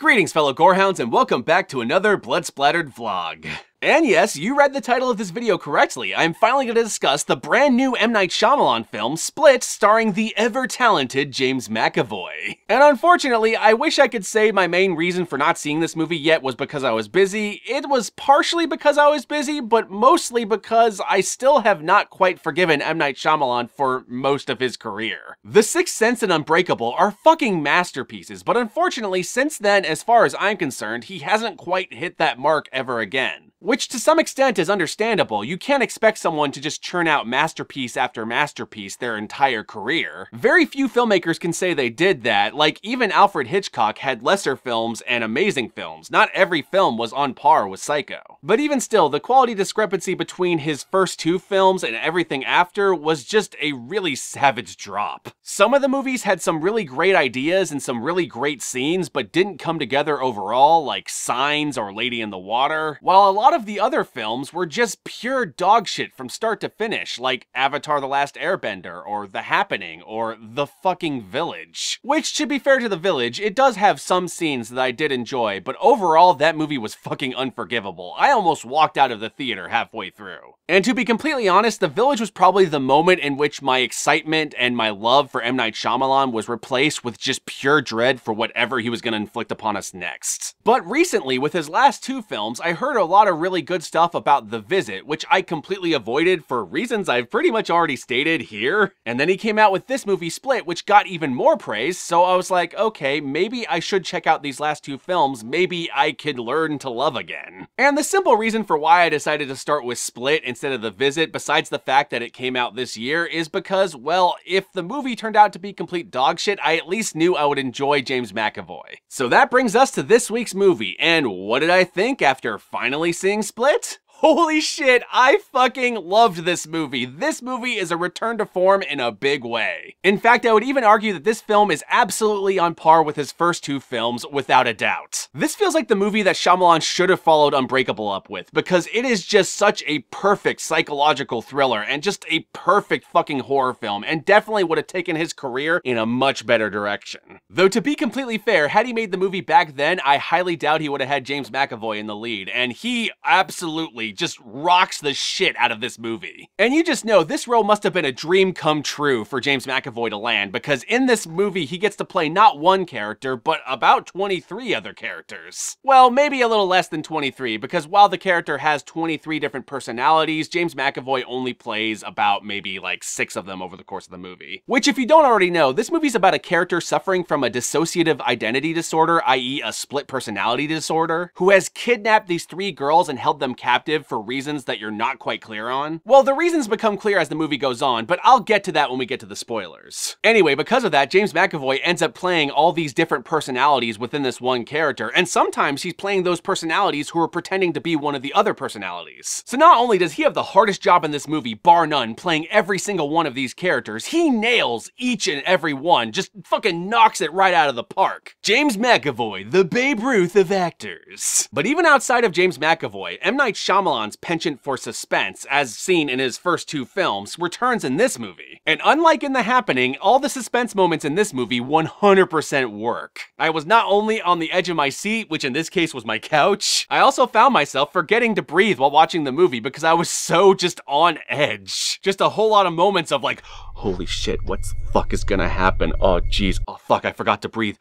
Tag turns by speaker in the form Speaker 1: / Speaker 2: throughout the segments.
Speaker 1: Greetings fellow Gorehounds and welcome back to another blood-splattered vlog. And yes, you read the title of this video correctly. I'm finally going to discuss the brand new M. Night Shyamalan film, Split, starring the ever-talented James McAvoy. And unfortunately, I wish I could say my main reason for not seeing this movie yet was because I was busy. It was partially because I was busy, but mostly because I still have not quite forgiven M. Night Shyamalan for most of his career. The Sixth Sense and Unbreakable are fucking masterpieces, but unfortunately, since then, as far as I'm concerned, he hasn't quite hit that mark ever again. Which to some extent is understandable. You can't expect someone to just churn out masterpiece after masterpiece their entire career. Very few filmmakers can say they did that, like even Alfred Hitchcock had lesser films and amazing films. Not every film was on par with Psycho. But even still, the quality discrepancy between his first two films and everything after was just a really savage drop. Some of the movies had some really great ideas and some really great scenes, but didn't come together overall, like Signs or Lady in the Water, while a lot of the other films were just pure dog shit from start to finish, like Avatar: The Last Airbender, or The Happening, or The Fucking Village. Which, to be fair to The Village, it does have some scenes that I did enjoy, but overall that movie was fucking unforgivable. I almost walked out of the theater halfway through. And to be completely honest, The Village was probably the moment in which my excitement and my love for M. Night Shyamalan was replaced with just pure dread for whatever he was going to inflict upon us next. But recently, with his last two films, I heard a lot of really good stuff about The Visit, which I completely avoided for reasons I've pretty much already stated here. And then he came out with this movie Split, which got even more praise, so I was like, okay, maybe I should check out these last two films, maybe I could learn to love again. And the simple reason for why I decided to start with Split instead of The Visit, besides the fact that it came out this year, is because, well, if the movie turned out to be complete dog shit, I at least knew I would enjoy James McAvoy. So that brings us to this week's movie, and what did I think after finally seeing Split? Holy shit, I fucking loved this movie. This movie is a return to form in a big way. In fact, I would even argue that this film is absolutely on par with his first two films, without a doubt. This feels like the movie that Shyamalan should have followed Unbreakable up with, because it is just such a perfect psychological thriller and just a perfect fucking horror film, and definitely would have taken his career in a much better direction. Though to be completely fair, had he made the movie back then, I highly doubt he would have had James McAvoy in the lead, and he absolutely just rocks the shit out of this movie. And you just know this role must have been a dream come true for James McAvoy to land, because in this movie he gets to play not one character, but about 23 other characters. Well, maybe a little less than 23, because while the character has 23 different personalities, James McAvoy only plays about maybe like 6 of them over the course of the movie. Which, if you don't already know, this movie's about a character suffering from a dissociative identity disorder, i.e. a split personality disorder, who has kidnapped these 3 girls and held them captive for reasons that you're not quite clear on. Well, the reasons become clear as the movie goes on, but I'll get to that when we get to the spoilers. Anyway, because of that, James McAvoy ends up playing all these different personalities within this one character, and sometimes he's playing those personalities who are pretending to be one of the other personalities. So not only does he have the hardest job in this movie, bar none, playing every single one of these characters, he nails each and every one, just fucking knocks it right out of the park. James McAvoy, the Babe Ruth of actors. But even outside of James McAvoy, M. Night Shyamalan's penchant for suspense, as seen in his first 2 films, returns in this movie. And unlike in The Happening, all the suspense moments in this movie 100% work. I was not only on the edge of my seat, which in this case was my couch, I also found myself forgetting to breathe while watching the movie because I was so just on edge. Just a whole lot of moments of like, holy shit, what the fuck is gonna happen? Oh geez, oh fuck, I forgot to breathe.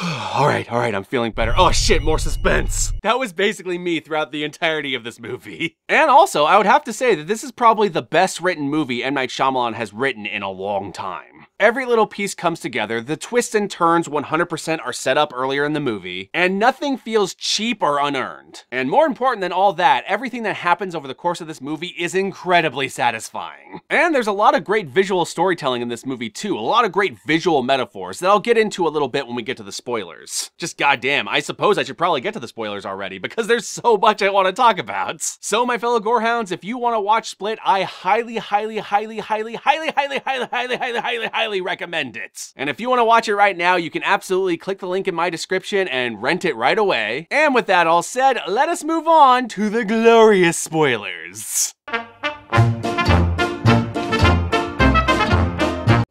Speaker 1: Alright, I'm feeling better. Oh shit, more suspense. That was basically me throughout the entirety of this movie. And also, I would have to say that this is probably the best written movie M. Night Shyamalan has written in a long time. Every little piece comes together, the twists and turns 100% are set up earlier in the movie, and nothing feels cheap or unearned. And more important than all that, everything that happens over the course of this movie is incredibly satisfying. And there's a lot of great visual storytelling in this movie too, a lot of great visual metaphors that I'll get into a little bit when we get to the spoilers. Just goddamn, I suppose I should probably get to the spoilers already, because there's so much I want to talk about. So my fellow Gorehounds, if you want to watch Split, I highly recommend it. And if you want to watch it right now, you can absolutely click the link in my description and rent it right away. And with that all said, let us move on to the glorious spoilers.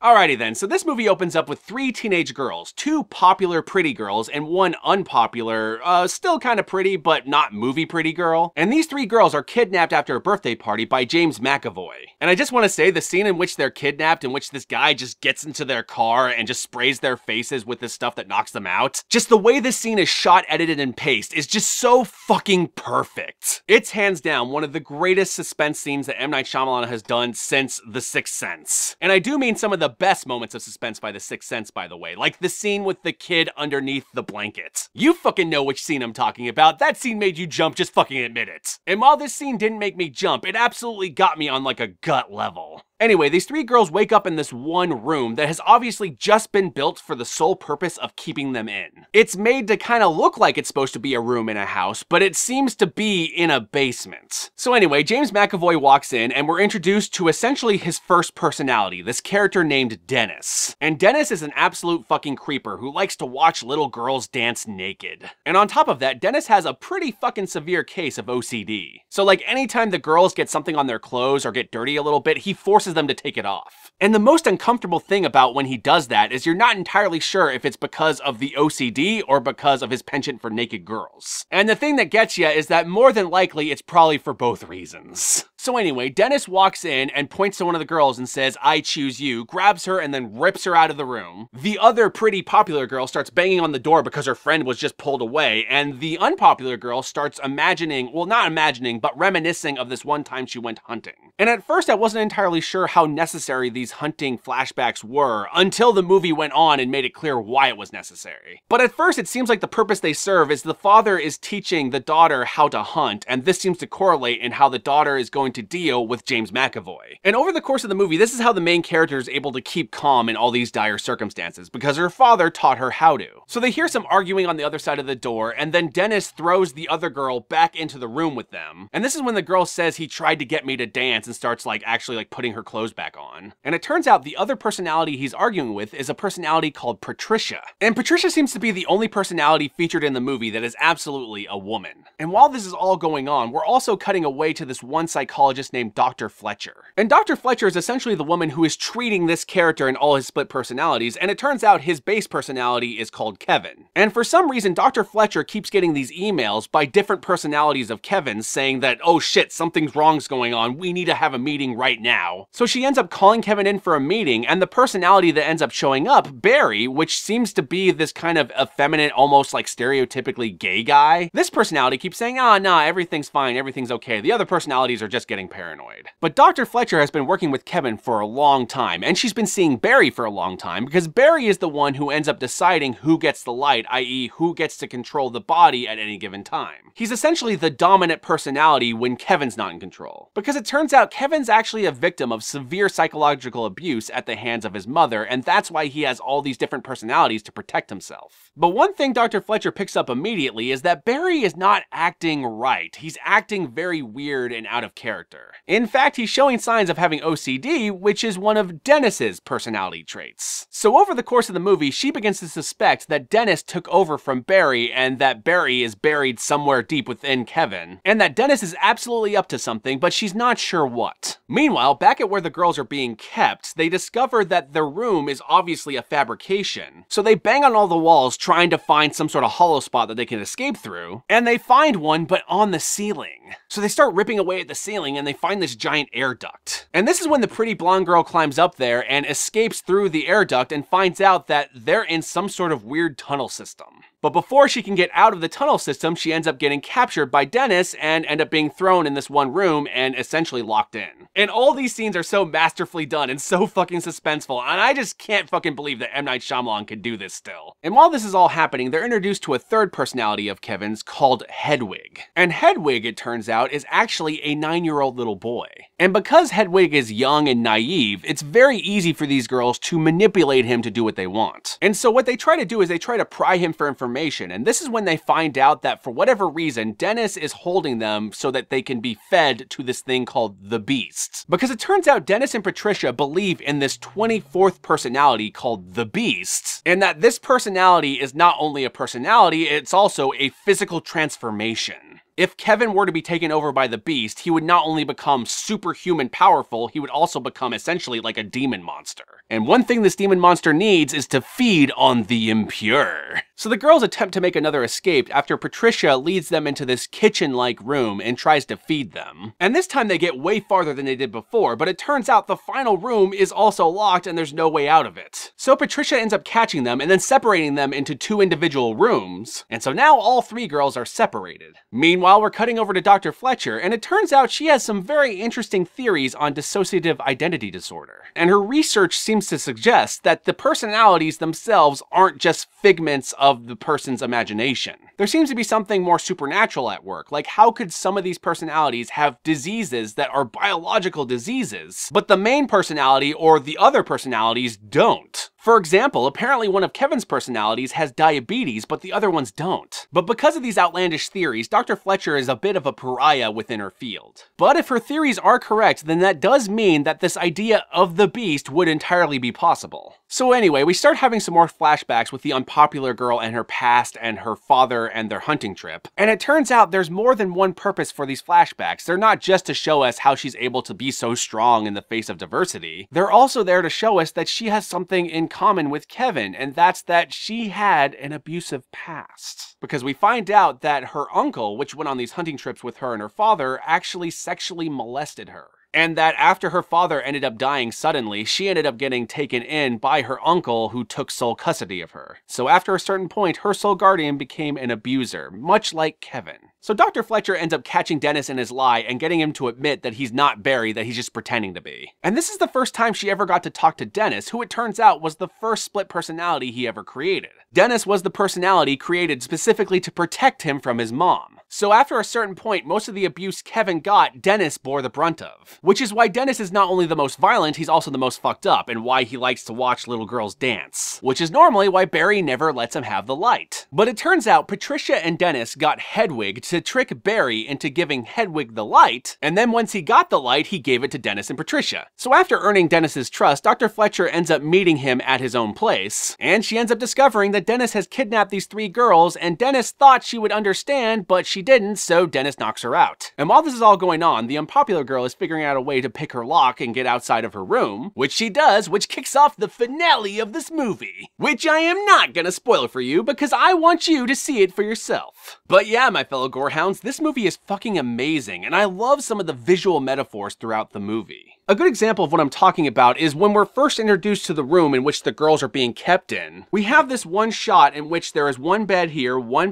Speaker 1: Alrighty then, so this movie opens up with 3 teenage girls, 2 popular pretty girls and 1 unpopular, still kind of pretty but not movie pretty girl. And these 3 girls are kidnapped after a birthday party by James McAvoy. And I just want to say the scene in which they're kidnapped, in which this guy just gets into their car and just sprays their faces with this stuff that knocks them out, just the way this scene is shot, edited, and paced is just so fucking perfect. It's hands down one of the greatest suspense scenes that M. Night Shyamalan has done since The Sixth Sense. And I do mean some of the best moments of suspense by The Sixth Sense, by the way, like the scene with the kid underneath the blanket. You fucking know which scene I'm talking about. That scene made you jump, just fucking admit it. And while this scene didn't make me jump, it absolutely got me on like a gut level. Anyway, these 3 girls wake up in this one room that has obviously just been built for the sole purpose of keeping them in. It's made to kind of look like it's supposed to be a room in a house, but it seems to be in a basement. So anyway, James McAvoy walks in and we're introduced to essentially his first personality, this character named Dennis. And Dennis is an absolute fucking creeper who likes to watch little girls dance naked. And on top of that, Dennis has a pretty fucking severe case of OCD. So like anytime the girls get something on their clothes or get dirty a little bit, he forces them to take it off. And the most uncomfortable thing about when he does that is you're not entirely sure if it's because of the OCD or because of his penchant for naked girls. And the thing that gets you is that more than likely it's probably for both reasons. So anyway, Dennis walks in and points to one of the girls and says, "I choose you," grabs her and then rips her out of the room. The other pretty popular girl starts banging on the door because her friend was just pulled away, and the unpopular girl starts imagining, well, not imagining, but reminiscing of this one time she went hunting. And at first I wasn't entirely sure how necessary these hunting flashbacks were until the movie went on and made it clear why it was necessary. But at first it seems like the purpose they serve is the father is teaching the daughter how to hunt, and this seems to correlate in how the daughter is going to deal with James McAvoy. And over the course of the movie, this is how the main character is able to keep calm in all these dire circumstances, because her father taught her how to. So they hear some arguing on the other side of the door, and then Dennis throws the other girl back into the room with them. And this is when the girl says he tried to get me to dance and starts actually putting her clothes back on. And it turns out the other personality he's arguing with is a personality called Patricia. And Patricia seems to be the only personality featured in the movie that is absolutely a woman. And while this is all going on, we're also cutting away to this one psychologist named Dr. Fletcher. And Dr. Fletcher is essentially the woman who is treating this character in all his split personalities, and it turns out his base personality is called Kevin. And for some reason, Dr. Fletcher keeps getting these emails by different personalities of Kevin's saying that, oh shit, something's wrong's going on, we need to have a meeting right now. So she ends up calling Kevin in for a meeting, and the personality that ends up showing up, Barry, which seems to be this kind of effeminate, almost like stereotypically gay guy, this personality keeps saying, "Ah, nah, everything's fine, everything's okay. The other personalities are just getting paranoid." But Dr. Fletcher has been working with Kevin for a long time, and she's been seeing Barry for a long time, because Barry is the one who ends up deciding who gets the light, i.e. who gets to control the body at any given time. He's essentially the dominant personality when Kevin's not in control. Because it turns out Kevin's actually a victim of severe psychological abuse at the hands of his mother, and that's why he has all these different personalities to protect himself. But one thing Dr. Fletcher picks up immediately is that Barry is not acting right. He's acting very weird and out of character. In fact, he's showing signs of having OCD, which is one of Dennis's personality traits. So over the course of the movie, she begins to suspect that Dennis took over from Barry, and that Barry is buried somewhere deep within Kevin, and that Dennis is absolutely up to something, but she's not sure what. Meanwhile, back at where the girls are being kept, they discover that their room is obviously a fabrication. So they bang on all the walls trying to find some sort of hollow spot that they can escape through, and they find one, but on the ceiling. So they start ripping away at the ceiling and they find this giant air duct. And this is when the pretty blonde girl climbs up there and escapes through the air duct and finds out that they're in some sort of weird tunnel system. But before she can get out of the tunnel system, she ends up getting captured by Dennis and end up being thrown in this one room and essentially locked in. And all these scenes are so masterfully done and so fucking suspenseful, and I just can't fucking believe that M. Night Shyamalan could do this still. And while this is all happening, they're introduced to a third personality of Kevin's called Hedwig. And Hedwig, it turns out, is actually a 9-year-old little boy. And because Hedwig is young and naive, it's very easy for these girls to manipulate him to do what they want. And so what they try to do is they try to pry him for information, and this is when they find out that for whatever reason, Dennis is holding them so that they can be fed to this thing called the Beast. Because it turns out Dennis and Patricia believe in this 24th personality called the Beast, and that this personality is not only a personality, it's also a physical transformation. If Kevin were to be taken over by the Beast, he would not only become superhuman powerful, he would also become essentially like a demon monster. And one thing this demon monster needs is to feed on the impure. So the girls attempt to make another escape after Patricia leads them into this kitchen-like room and tries to feed them. And this time they get way farther than they did before, but it turns out the final room is also locked and there's no way out of it. So Patricia ends up catching them and then separating them into 2 individual rooms. And so now all 3 girls are separated. Meanwhile, we're cutting over to Dr. Fletcher, and it turns out she has some very interesting theories on dissociative identity disorder. And her research seems to suggest that the personalities themselves aren't just figments of the person's imagination. There seems to be something more supernatural at work, like how could some of these personalities have diseases that are biological diseases, but the main personality or the other personalities don't? For example, apparently one of Kevin's personalities has diabetes, but the other ones don't. But because of these outlandish theories, Dr. Fletcher is a bit of a pariah within her field. But if her theories are correct, then that does mean that this idea of the Beast would entirely be possible. So anyway, we start having some more flashbacks with the unpopular girl and her past and her father and their hunting trip. And it turns out there's more than one purpose for these flashbacks. They're not just to show us how she's able to be so strong in the face of diversity. They're also there to show us that she has something in common with Kevin, and that's that she had an abusive past. Because we find out that her uncle, which went on these hunting trips with her and her father, actually sexually molested her. And that after her father ended up dying suddenly, she ended up getting taken in by her uncle who took sole custody of her. So after a certain point, her sole guardian became an abuser, much like Kevin. So Dr. Fletcher ends up catching Dennis in his lie and getting him to admit that he's not Barry, that he's just pretending to be. And this is the first time she ever got to talk to Dennis, who it turns out was the first split personality he ever created. Dennis was the personality created specifically to protect him from his mom. So after a certain point, most of the abuse Kevin got, Dennis bore the brunt of. Which is why Dennis is not only the most violent, he's also the most fucked up, and why he likes to watch little girls dance. Which is normally why Barry never lets him have the light. But it turns out Patricia and Dennis got Hedwig to trick Barry into giving Hedwig the light, and then once he got the light, he gave it to Dennis and Patricia. So after earning Dennis's trust, Dr. Fletcher ends up meeting him at his own place, and she ends up discovering that Dennis has kidnapped these 3 girls, and Dennis thought she would understand, but she didn't, so Dennis knocks her out. And while this is all going on, the unpopular girl is figuring out a way to pick her lock and get outside of her room, which she does, which kicks off the finale of this movie. Which I am not gonna spoil for you because I want you to see it for yourself. But yeah, my fellow gorehounds, this movie is fucking amazing, and I love some of the visual metaphors throughout the movie. A good example of what I'm talking about is when we're first introduced to the room in which the girls are being kept in. We have this one shot in which there is one bed here, one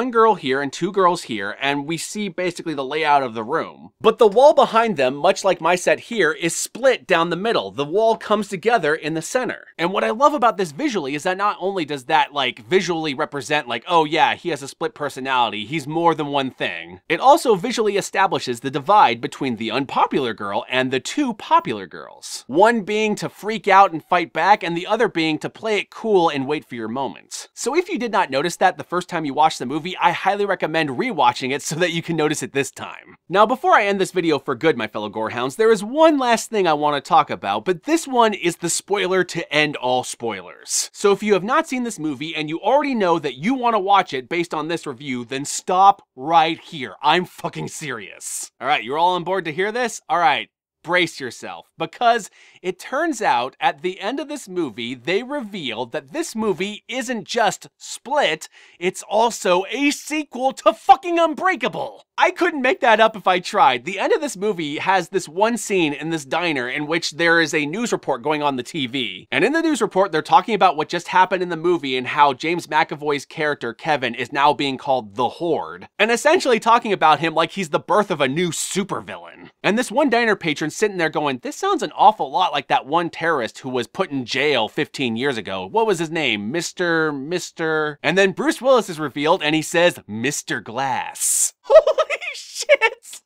Speaker 1: girl here, and 2 girls here, and we see basically the layout of the room. But the wall behind them, much like my set here, is split down the middle. The wall comes together in the center. And what I love about this visually is that not only does that visually represent oh yeah, he has a split personality, he's more than one thing. It also visually establishes the divide between the unpopular girl and the 2 popular girls. One being to freak out and fight back, and the other being to play it cool and wait for your moment. So if you did not notice that the first time you watched the movie, I highly recommend rewatching it so that you can notice it this time. Now before I end this video for good, my fellow gorehounds, there is one last thing I want to talk about, but this one is the spoiler to end all spoilers. So if you have not seen this movie and you already know that you want to watch it based on this review, then stop right here. I'm fucking serious. Alright, you're all on board to hear this? Alright. Brace yourself, because it turns out at the end of this movie, they reveal that this movie isn't just Split, it's also a sequel to fucking Unbreakable. I couldn't make that up if I tried. The end of this movie has this one scene in this diner in which there is a news report going on the TV. And in the news report, they're talking about what just happened in the movie and how James McAvoy's character, Kevin, is now being called the Horde. And essentially talking about him like he's the birth of a new supervillain. And this one diner patron sitting there going, this sounds an awful lot like that one terrorist who was put in jail 15 years ago. What was his name? Mr. And then Bruce Willis is revealed and he says, Mr. Glass. Holy shit!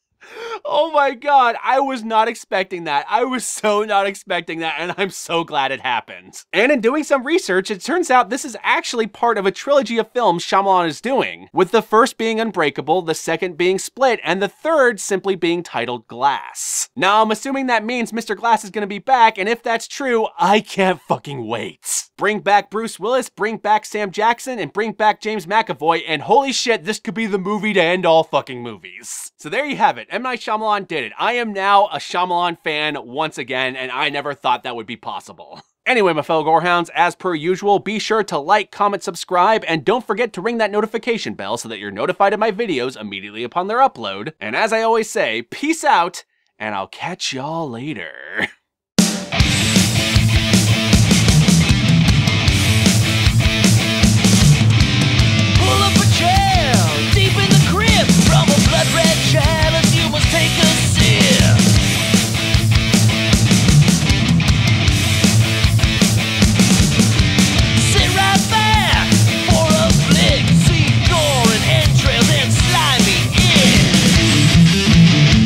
Speaker 1: Oh my god, I was not expecting that. I was so not expecting that, and I'm so glad it happened. And in doing some research, it turns out this is actually part of a trilogy of films Shyamalan is doing, with the first being Unbreakable, the second being Split, and the third simply being titled Glass. Now, I'm assuming that means Mr. Glass is gonna be back, and if that's true, I can't fucking wait. Bring back Bruce Willis, bring back Sam Jackson, and bring back James McAvoy, and holy shit, this could be the movie to end all fucking movies. So there you have it. M. Night Shyamalan did it. I am now a Shyamalan fan once again, and I never thought that would be possible. Anyway, my fellow Gorehounds, as per usual, be sure to like, comment, subscribe, and don't forget to ring that notification bell so that you're notified of my videos immediately upon their upload. And as I always say, peace out, and I'll catch y'all later.